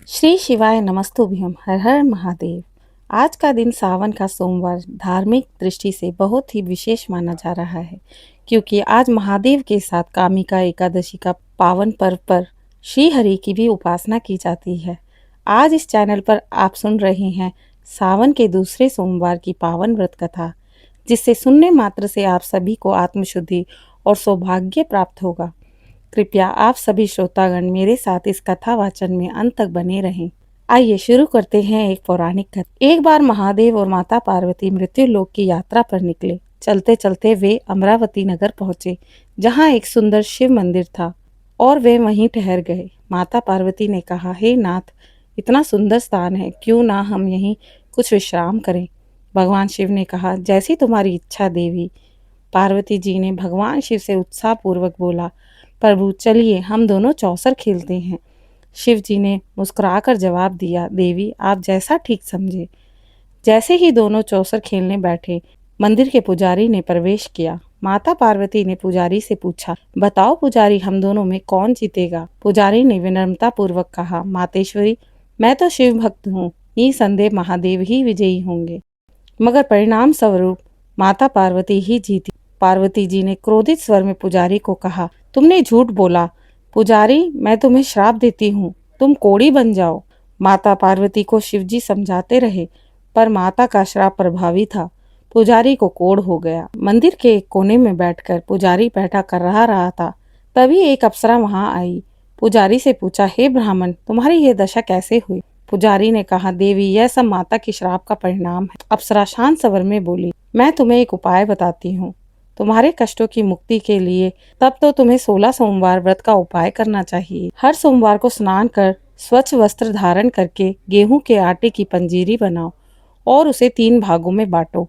श्री शिवाय नमस्तुभ्यम। हर हर महादेव। आज का दिन सावन का सोमवार धार्मिक दृष्टि से बहुत ही विशेष माना जा रहा है, क्योंकि आज महादेव के साथ कामिका एकादशी का पावन पर्व पर श्री हरि की भी उपासना की जाती है। आज इस चैनल पर आप सुन रहे हैं सावन के दूसरे सोमवार की पावन व्रत कथा, जिससे सुनने मात्र से आप सभी को आत्मशुद्धि और सौभाग्य प्राप्त होगा। कृपया आप सभी श्रोतागण मेरे साथ इस कथा वाचन में अंत तक बने रहें। आइए शुरू करते हैं एक पौराणिक कथा। एक बार महादेव और माता पार्वती मृत्यु लोक की यात्रा पर निकले। चलते चलते वे अमरावती नगर पहुंचे, जहां एक सुंदर शिव मंदिर था और वे वहीं ठहर गए। माता पार्वती ने कहा, हे नाथ, इतना सुंदर स्थान है, क्यों ना हम यहीं कुछ विश्राम करें। भगवान शिव ने कहा, जैसी तुम्हारी इच्छा देवी। पार्वती जी ने भगवान शिव से उत्साहपूर्वक बोला, प्रभु चलिए हम दोनों चौसर खेलते हैं। शिव जी ने मुस्कुराकर जवाब दिया, देवी आप जैसा ठीक समझे। जैसे ही दोनों चौसर खेलने बैठे, मंदिर के पुजारी ने प्रवेश किया। माता पार्वती ने पुजारी से पूछा, बताओ पुजारी, हम दोनों में कौन जीतेगा। पुजारी ने विनम्रता पूर्वक कहा, मातेश्वरी, मैं तो शिव भक्त हूँ, निसंदेह महादेव ही विजयी होंगे। मगर परिणाम स्वरूप माता पार्वती ही जीती। पार्वती जी ने क्रोधित स्वर में पुजारी को कहा, तुमने झूठ बोला। पुजारी, मैं तुम्हें श्राप देती हूँ, तुम कोढ़ी बन जाओ। माता पार्वती को शिवजी समझाते रहे, पर माता का श्राप प्रभावी था। पुजारी को कोढ़ हो गया। मंदिर के एक कोने में बैठकर पुजारी बैठा कर रहा था। तभी एक अप्सरा वहां आई। पुजारी से पूछा, हे ब्राह्मण, तुम्हारी यह दशा कैसे हुई। पुजारी ने कहा, देवी यह सब माता की श्राप का परिणाम है। अप्सरा शांत स्वर में बोली, मैं तुम्हें एक उपाय बताती हूँ तुम्हारे कष्टों की मुक्ति के लिए। तब तो तुम्हें 16 सोमवार व्रत का उपाय करना चाहिए। हर सोमवार को स्नान कर स्वच्छ वस्त्र धारण करके गेहूं के आटे की पंजीरी बनाओ और उसे 3 भागों में बांटो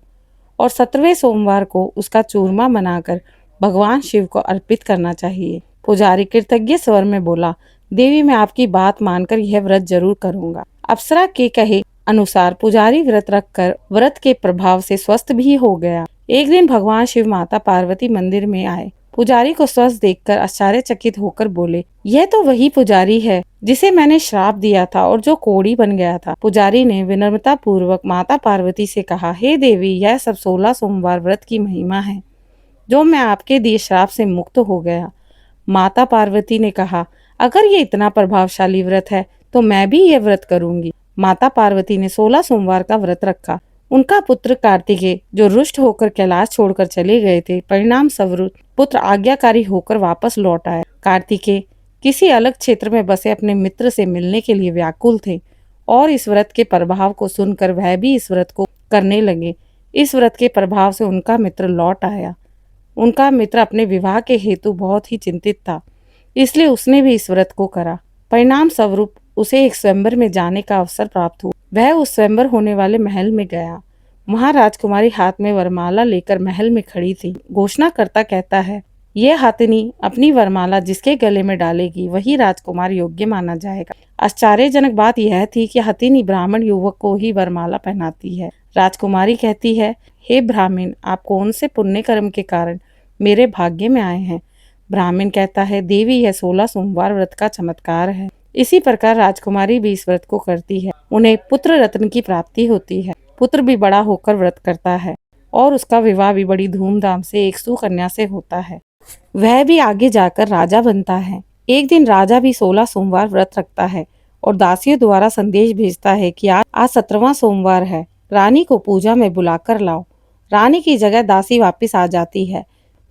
और 17वें सोमवार को उसका चूरमा बनाकर भगवान शिव को अर्पित करना चाहिए। पुजारी कृतज्ञ स्वर में बोला, देवी मैं आपकी बात मानकर यह व्रत जरूर करूंगा। अप्सरा के कहे अनुसार पुजारी व्रत रखकर व्रत के प्रभाव से स्वस्थ भी हो गया। एक दिन भगवान शिव माता पार्वती मंदिर में आए। पुजारी को स्वस्थ देखकर आश्चर्यचकित होकर बोले, यह तो वही पुजारी है जिसे मैंने श्राप दिया था और जो कोढ़ी बन गया था। पुजारी ने विनम्रता पूर्वक माता पार्वती से कहा, हे देवी, यह सब 16 सोमवार व्रत की महिमा है, जो मैं आपके दिए श्राप से मुक्त हो गया। माता पार्वती ने कहा, अगर ये इतना प्रभावशाली व्रत है तो मैं भी ये व्रत करूंगी। माता पार्वती ने 16 सोमवार का व्रत रखा। उनका पुत्र कार्तिकेय, जो रुष्ट होकर कैलाश छोड़कर चले गए थे, परिणाम स्वरूप पुत्र आज्ञाकारी होकर वापस लौट आए। कार्तिकेय किसी अलग क्षेत्र में बसे अपने मित्र से मिलने के लिए व्याकुल थे और इस व्रत के प्रभाव को सुनकर वह भी इस व्रत को करने लगे। इस व्रत के प्रभाव से उनका मित्र लौट आया। उनका मित्र अपने विवाह के हेतु बहुत ही चिंतित था, इसलिए उसने भी इस व्रत को करा। परिणाम स्वरूप उसे एक स्वयंवर में जाने का अवसर प्राप्त हुआ। वह उस स्वयंवर होने वाले महल में गया। वहां राजकुमारी हाथ में वरमाला लेकर महल में खड़ी थी। घोषणा करता कहता है, यह हाथिनी अपनी वरमाला जिसके गले में डालेगी वही राजकुमार योग्य माना जाएगा। आश्चर्यजनक बात यह थी कि हथिनी ब्राह्मण युवक को ही वरमाला पहनाती है। राजकुमारी कहती है, हे ब्राह्मण, आप कौन से पुण्य कर्म के कारण मेरे भाग्य में आए हैं। ब्राह्मण कहता है, देवी यह 16 सोमवार व्रत का चमत्कार है। इसी प्रकार राजकुमारी भी इस व्रत को करती है। उन्हें पुत्र रत्न की प्राप्ति होती है। पुत्र भी बड़ा होकर व्रत करता है और उसका विवाह भी बड़ी धूमधाम से एक सुकन्या से होता है। वह भी आगे जाकर राजा बनता है। एक दिन राजा भी 16 सोमवार व्रत रखता है और दासियों द्वारा संदेश भेजता है कि आज 17वां सोमवार है, रानी को पूजा में बुलाकर लाओ। रानी की जगह दासी वापस आ जाती है।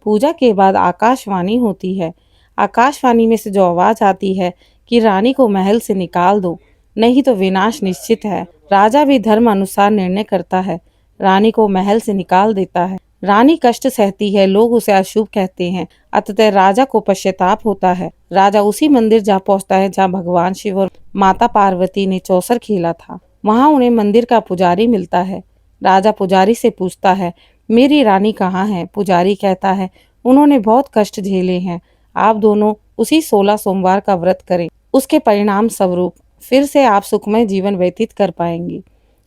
पूजा के बाद आकाशवाणी होती है। आकाशवाणी में से जो आवाज आती है कि रानी को महल से निकाल दो, नहीं तो विनाश निश्चित है। राजा भी धर्म अनुसार निर्णय करता है, रानी को महल से निकाल देता है। रानी कष्ट सहती है, लोग उसे अशुभ कहते हैं, अतः राजा को पश्चाताप होता है। राजा उसी मंदिर जा पहुंचता है जहां भगवान शिव और माता पार्वती ने चौसर खेला था। वहां उन्हें मंदिर का पुजारी मिलता है। राजा पुजारी से पूछता है, मेरी रानी कहाँ है। पुजारी कहता है, उन्होंने बहुत कष्ट झेले हैं, आप दोनों उसी 16 सोमवार का व्रत करें, उसके परिणाम स्वरूप फिर से आप सुखमय जीवन व्यतीत कर पाएंगे।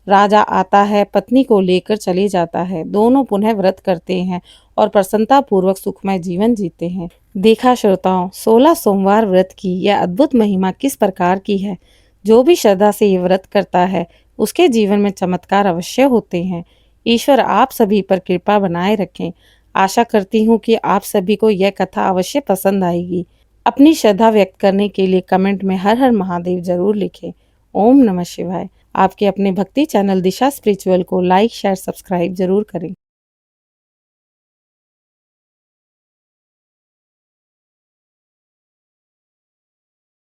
राजा आता है, पत्नी को लेकर चले जाता है। दोनों पुनः व्रत करते हैं और प्रसन्नता पूर्वक सुखमय जीवन जीते हैं। देखा श्रोताओं, 16 सोमवार व्रत की यह अद्भुत महिमा किस प्रकार की है, जो भी श्रद्धा से ये व्रत करता है, उसके जीवन में चमत्कार अवश्य होते हैं। ईश्वर आप सभी पर कृपा बनाए रखें। आशा करती हूँ कि आप सभी को यह कथा अवश्य पसंद आएगी। अपनी श्रद्धा व्यक्त करने के लिए कमेंट में हर हर महादेव जरूर लिखें। ओम नमः शिवाय। आपके अपने भक्ति चैनल दिशा स्पिरिचुअल को लाइक, शेयर, सब्सक्राइब जरूर करें।